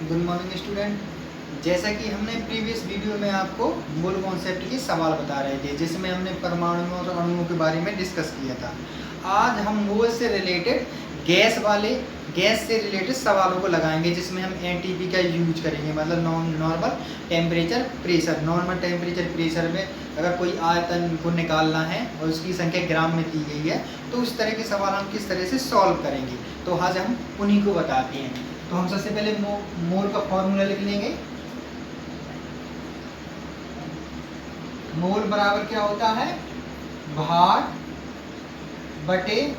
Good morning student. जैसा कि हमने प्रीवियस वीडियो में आपको मूल कॉन्सेप्ट के सवाल बता रहे थे, जिसमें हमने परमाणुओं और अणुओं के बारे में डिस्कस किया था। आज हम मूल से रिलेटेड गैस से रिलेटेड सवालों को लगाएंगे, जिसमें हम एनटीपी का यूज करेंगे, मतलब normal temperature pressure. Normal temperature pressure में अगर कोई आयतन को निकालना है और उसकी संख्या ग्राम में दी गई है, तो उस तरह के सवाल हम किस तरह से सॉल्व करेंगे, तो आज हम उन्हीं को बताते हैं। तो हम सबसे पहले मोल का फॉर्मूला लिख लेंगे। मोल बराबर क्या होता है? भार बटे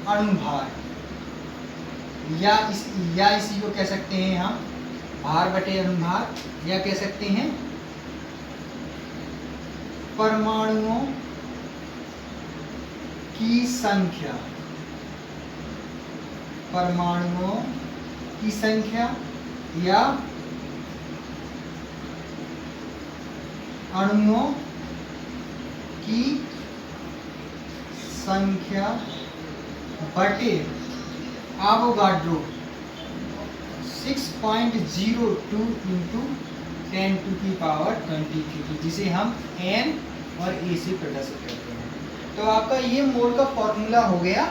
अणुभार, या इसी को कह सकते हैं हम भार बटे अणुभार, या कह सकते हैं परमाणुओं की संख्या। परमाणुओं की संख्या या अणुओं की संख्या बटे एवोगाड्रो 6.02 इंटू 10⁻23, जिसे हम n और a से प्रदर्शित करते हैं। तो आपका ये मोल का फॉर्मूला हो गया,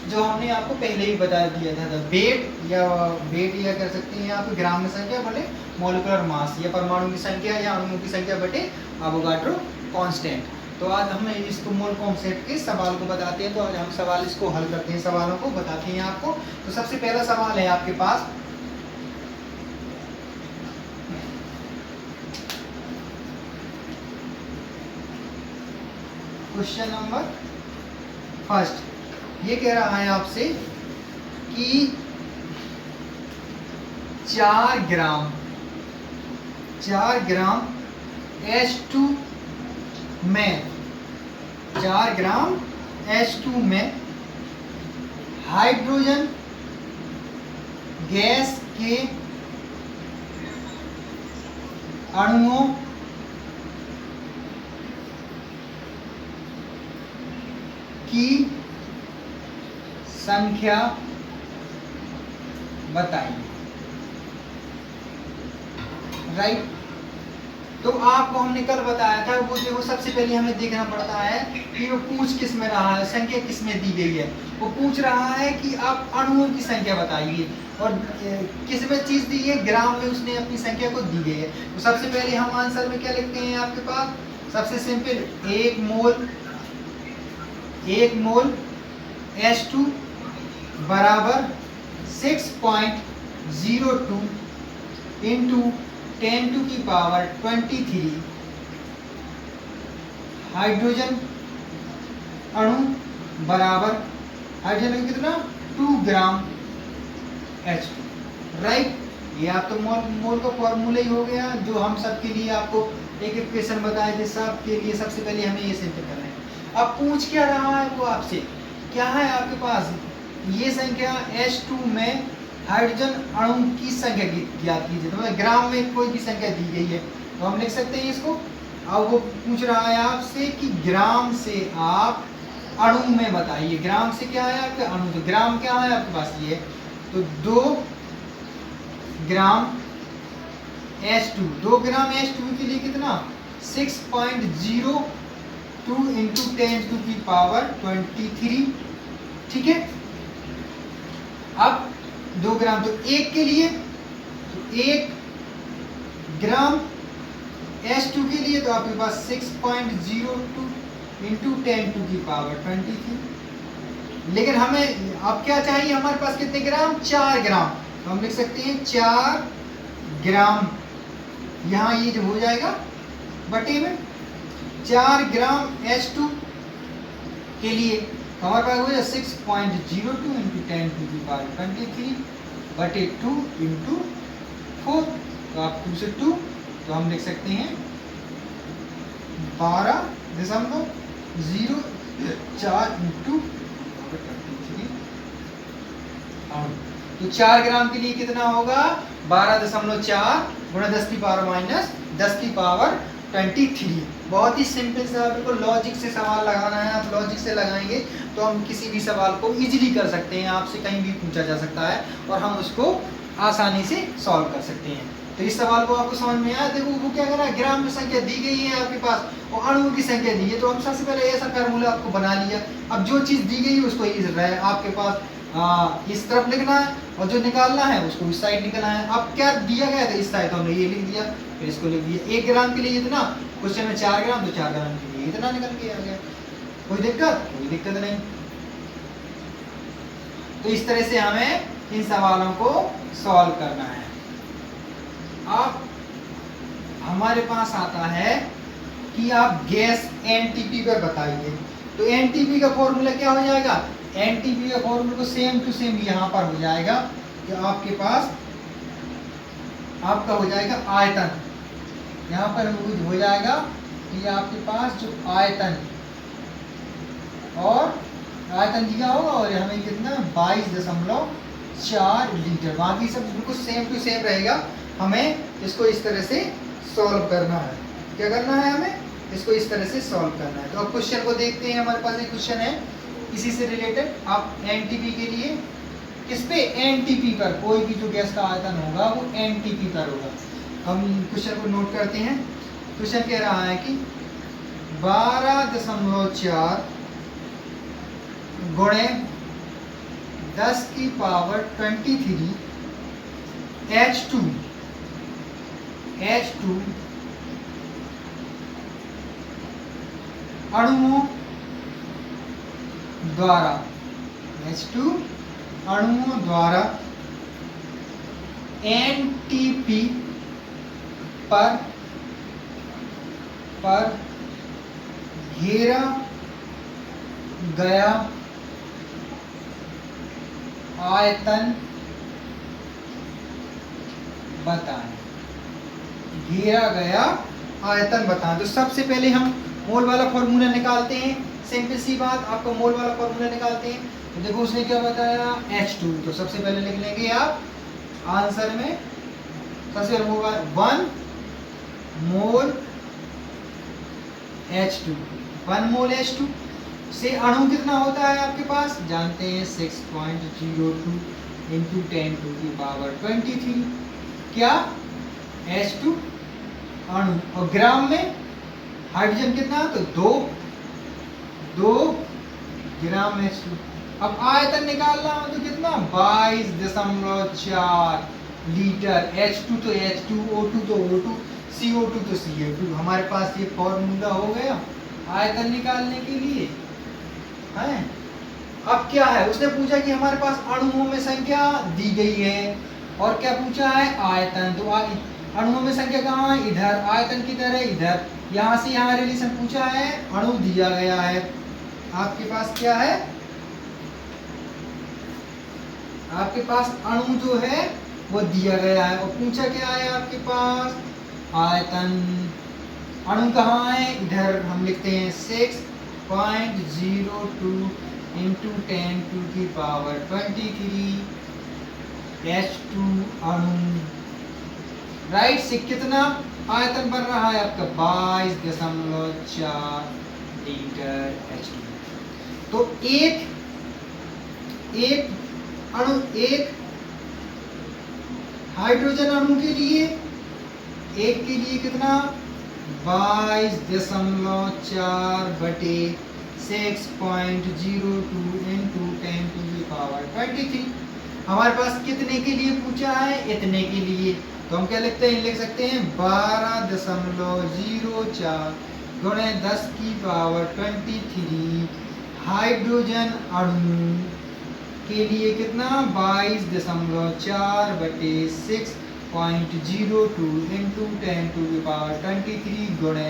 जो हमने आपको पहले ही बता दिया था। वेट या कर सकते हैं आप ग्राम में संख्या बटे मॉलिक्यूलर मास, या परमाणु की संख्या या अणुओं की संख्या बटे एवोगाड्रो कांस्टेंट। तो आज हम इसको मोल कॉन्सेप्ट के सवाल को बताते हैं। तो आज हम सवाल इसको हल करते हैं, सवालों को बताते हैं आपको। तो सबसे पहला सवाल है आपके पास, क्वेश्चन नंबर फर्स्ट। ये कह रहा है आपसे कि 4 ग्राम H2 में 4 ग्राम H2 में हाइड्रोजन गैस के अणुओं की संख्या बताइए। राइट। तो आपको हमने कल बताया था, वो देखो सबसे पहले हमें देखना पड़ता है कि वो पूछ किस में रहा है, संख्या किस में दी गई है। वो पूछ रहा है कि आप अणुओं की संख्या बताइए, और किस में चीज दी है, ग्राम में उसने अपनी संख्या को दी गई है। तो सबसे पहले हम आंसर में क्या लिखते हैं आपके पास? सबसे सिंपल, 1 मोल H2 बराबर 6.02 इंटू 10⁻23 हाइड्रोजन अणु बराबर हाइड्रोजन कितना 2 ग्राम H2। राइट। ये आप तो मोल का फॉर्मूला ही हो गया, जो हम सबके लिए आपको एक इक्वेशन बताए थे सबके लिए। सबसे पहले हमें ये सिंपल करना है। अब पूछ क्या रहा है वो आपसे, क्या है आपके पास? ये संख्या H2 में हाइड्रोजन अणु की संख्या ज्ञात कीजिए। तो ग्राम में कोई भी संख्या दी गई है, तो हम लिख सकते हैं इसको। अब वो पूछ रहा है आपसे कि ग्राम से आप अणु में बताइए। ग्राम से क्या है आपके अणु, तो ग्राम क्या है आपके पास? ये तो 2 ग्राम H2 के लिए कितना? 6.02 इंटू 10⁻23। ठीक है। अब 2 ग्राम, तो 1 के लिए, तो 1 ग्राम H2 के लिए, तो आपके पास 6.02 इंटू 10⁻23। लेकिन हमें अब क्या चाहिए? हमारे पास कितने ग्राम? 4 ग्राम। तो हम लिख सकते हैं 4 ग्राम, यहाँ ये जो हो जाएगा बटे में 4 ग्राम H2 के लिए हमारे पास हो जाए 6.02 इंटू 10⁻23 बटे 2 इंटू 4। तो आप 2 से 2, तो हम लिख सकते हैं 12.04 इंटू 23। तो 4 ग्राम के लिए कितना होगा? 12.4 गुणा 10⁻⁻23। बहुत ही सिंपल सा, आपको लॉजिक से सवाल लगाना है। आप लॉजिक से लगाएंगे तो तो हम किसी भी सवाल को इजीली कर सकते हैं, आपसे कहीं भी पूछा जा सकता है और हम उसको आसानी से सॉल्व कर सकते हैं। तो इस सवाल को आपको समझ में आया। देखो वो क्या कर रहा है, ग्राम में संख्या दी गई है आपके पास और अणुओं की संख्या दी है, तो हम सबसे पहले ऐसा फार्मूला आपको बना लिया। अब जो चीज़ दी गई है उसको आपके पास इस तरफ लिखना है और जो निकालना है उसको इस साइड निकालना है। अब क्या दिया गया था इस साइड, तो हमने ये लिख दिया, फिर इसको लिख दिया। 1 ग्राम के लिए इतना, क्वेश्चन में 4 ग्राम, तो 4 ग्राम के लिए इतना निकल के आ गया। कोई दिक्कत नहीं। तो इस तरह से हमें इन सवालों को सॉल्व करना है। अब हमारे पास आता है कि आप गैस एनटीपी पर बताइए। तो एनटीपी का फॉर्मूला क्या हो जाएगा, एनटीपी का फॉर्मूला को सेम टू सेम यहाँ पर हो जाएगा कि आपके पास आपका हो जाएगा आयतन, यहाँ पर हो जाएगा कि आपके पास जो आयतन और आयतन दिया होगा और हमें कितना 22.4 लीटर, बाकी सब बिल्कुल सेम टू सेम रहेगा। हमें इसको इस तरह से सॉल्व करना है। क्या करना है, हमें इसको इस तरह से सॉल्व करना है। तो अब क्वेश्चन को देखते हैं। हमारे पास एक क्वेश्चन है इसी से रिलेटेड। आप एनटीपी के लिए किस पे, एनटीपी पर, कोई भी जो गैस का आयतन होगा वो एनटीपी पर होगा। हम क्वेश्चन को नोट करते हैं। क्वेश्चन कह रहा है कि 12.4 गुणे 10 की पावर 23 H2 अणुओं द्वारा H2 अणुओं द्वारा एनटीपी पर घेरा गया आयतन बताएं। घेरा गया आयतन बताएं। तो सबसे पहले हम मोल वाला फॉर्मूला निकालते हैं। सिंपल सी बात, आपको मोल वाला फॉर्मूला निकालते हैं। तो देखो उसने क्या बताया, H2। तो सबसे पहले लिख लेंगे आप आंसर में, सबसे पहले होगा 1 मोल H2, 1 मोल H2 से अणु कितना होता है आपके पास, जानते हैं 6.02 इंटू 10⁻23। क्या, H2 अणु, और ग्राम में हाइड्रोजन कितना, तो 2 ग्राम H2। अब आयतन निकालना हो तो कितना, 22.4 लीटर। H2 तो H2, O2 तो O2, CO2 तो CO2। हमारे पास ये फॉर्मूला हो गया आयतन निकालने के लिए है। अब क्या है, उसने पूछा कि हमारे पास अणुओं में संख्या दी गई है और क्या पूछा है, आयतन। तो अणुओं में संख्या कहाँ है, इधर, आयतन की तरह इधर, यहाँ से यहाँ रिलेशन पूछा है, अणु दिया गया है। आपके पास क्या है, आपके पास अणु जो है वो दिया गया है और पूछा क्या है आपके पास, आयतन। अणु कहाँ है, इधर हम लिखते हैं 6.02 इंटू 10⁻23 H2 अणु। राइट, से कितना आयतन बन रहा है आपका, 22.4 लीटर H2। तो एक अणु, एक हाइड्रोजन अणु के लिए, एक के लिए कितना, 22.4 बटे 6.02 इंटू 10⁻23। हमारे पास कितने के लिए पूछा है, इतने के लिए। तो हम क्या लिखते हैं, लिख सकते हैं 12.04 गुणे 10⁻23 हाइड्रोजन अणु के लिए कितना, 22.4 बटे 6.02 इंटू 10⁻23 गुणे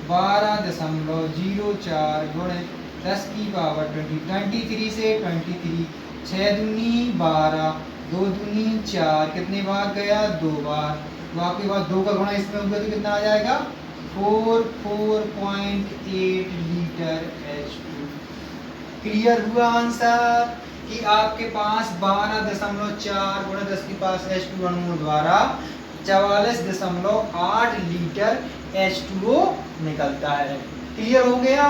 12.04 गुणे 10⁻23 से 23, 6 दूनी 12, 2 दूनी 4, कितने बार गया, 2 बार। तो आपके पास 2 का गुणा इसमें होगा तो कितना आ जाएगा, 4.8 लीटर H2। क्लियर हुआ आंसर कि आपके पास 12.4 गुणा 10⁻⁻ H2 अणुओं द्वारा 44.8 लीटर H2O निकलता है। क्लियर हो गया,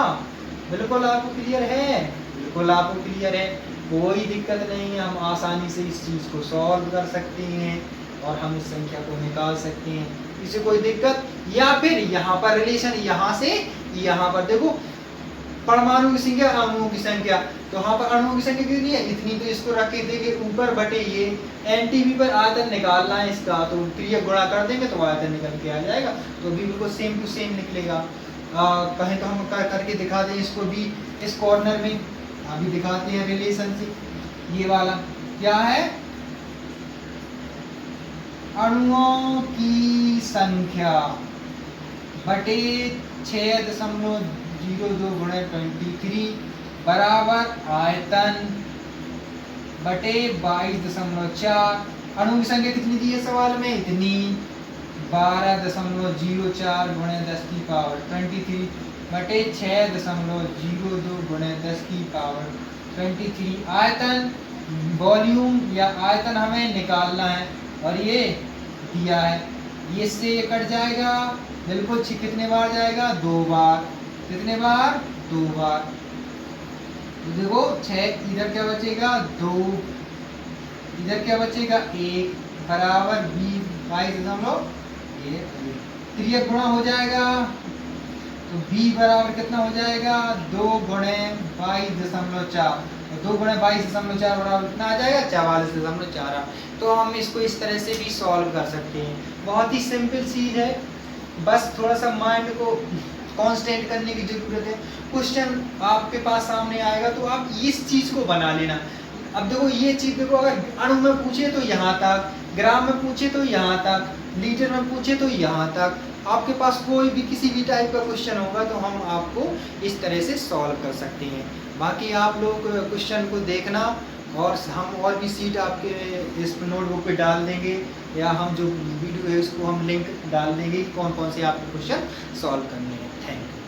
बिल्कुल आपको क्लियर है। बिल्कुल आपको क्लियर है, कोई दिक्कत नहीं है, हम आसानी से इस चीज़ को सॉल्व कर सकते हैं और हम इस संख्या को निकाल सकते हैं, इसे कोई दिक्कत। या फिर यहाँ पर रिलेशन, यहाँ से यहाँ पर देखो परमाणु की संख्या अणुओं की संख्या, तो यहाँ पर अणुओं की संख्या कितनी है इतनी, तो इसको रख के देंगे ऊपर बटे ये एनटीवी पर आयतन निकालना है इसका, तो क्रिया गुणा कर देंगे तो आयतन निकल के आ जाएगा, तो भी बिल्कुल सेम टू सेम निकलेगा। कहें तो हम करके दिखा दें इसको भी, इस कॉर्नर में अभी दिखाते हैं रिलेशनशिप, ये वाला क्या है, अणुओं की संख्या बटे 6.02 गुणे 23 बराबर आयतन बटे 22.4। अणु की संख्या कितनी दी है सवाल में, इतनी 12.04 गुणे 10 की पावर 23 बटे 6.02 गुणे 10 की पावर 23। आयतन वॉल्यूम या आयतन हमें निकालना है और ये दिया है, ये इससे ये कट जाएगा बिल्कुल, कितने बार जाएगा, 2 बार, कितने बार, 2 बार, तो देखो 6 इधर क्या बचेगा 2, इधर क्या बचेगा 1 बराबर 22.1, क्रिया गुणा हो जाएगा तो b बराबर कितना हो जाएगा 2 गुणे 22.4, 2 गुणे 22.4 बराबर कितना आ जाएगा 44.4। तो हम इसको इस तरह से भी सॉल्व कर सकते हैं, बहुत ही सिंपल चीज़ है, बस थोड़ा सा माइंड को कांस्टेंट करने की जरूरत है। क्वेश्चन आपके पास सामने आएगा तो आप इस चीज़ को बना लेना। अब देखो ये चीज़ देखो, अगर अणु में पूछे तो यहाँ तक, ग्राम में पूछे तो यहाँ तक, लीटर में पूछे तो यहाँ तक, आपके पास कोई भी किसी भी टाइप का क्वेश्चन होगा तो हम आपको इस तरह से सॉल्व कर सकते हैं। बाकी आप लोग क्वेश्चन को देखना और हम और भी सीट आपके इस नोटबुक पे डाल देंगे, या हम जो वीडियो है उसको हम लिंक डाल देंगे कौन कौन से आपके क्वेश्चन सॉल्व करने हैं। Thank you.